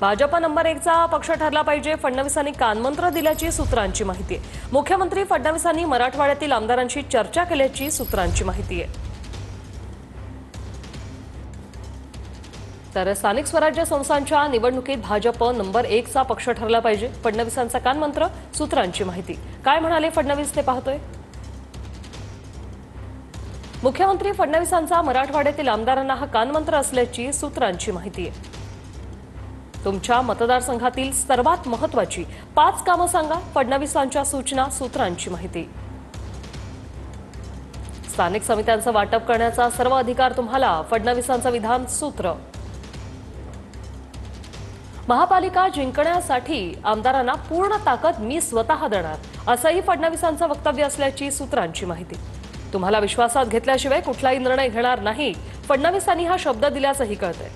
Bhajap number 1 चा पक्ष ठरला पाहिजे, फडणवीसांनी कानमंत्र दिल्याची सूत्रांची माहिती आहे। मुख्यमंत्री फडणवीसांनी मराठवाड्यातील आमदारांशी चर्चा केल्याची सूत्रांची माहिती आहे। तर स्थानिक स्वराज्य संस्थांच्या निवडणुकीत भाजप नंबर 1 चा पक्ष ठरला पाहिजे, फडणवीसांचा कानमंत्र, सूत्रांची माहिती। काय म्हणाले फडणवीस ते पाहतोय। मुख्यमंत्री फडणवीसांचा मराठवाड्यातील आमदारांना हा कानमंत्र असल्याची सूत्रांची माहिती आहे। तुमच्या मतदारसंघातील सर्वात महत्त्वाची 5 कामं सांगा, फडणवीसांच्या सूचना, सूत्रांची माहिती। स्थानिक समित्यांचं वाटप करण्याचा सर्व अधिकार तुम्हाला, फडणवीसांचं विधान, सूत्र। महापालिका जिंकण्यासाठी आमदारांना पूर्ण ताकद मी स्वतः देणार, असंही फडणवीसांचं वक्तव्य असल्याची सूत्रांची माहिती। तुम्हाला विश्वासात घेतल्याशिवाय कुठलाही निर्णय घेणार नाही, फडणवीसांनी हा शब्द दिल्याचंही कळतंय।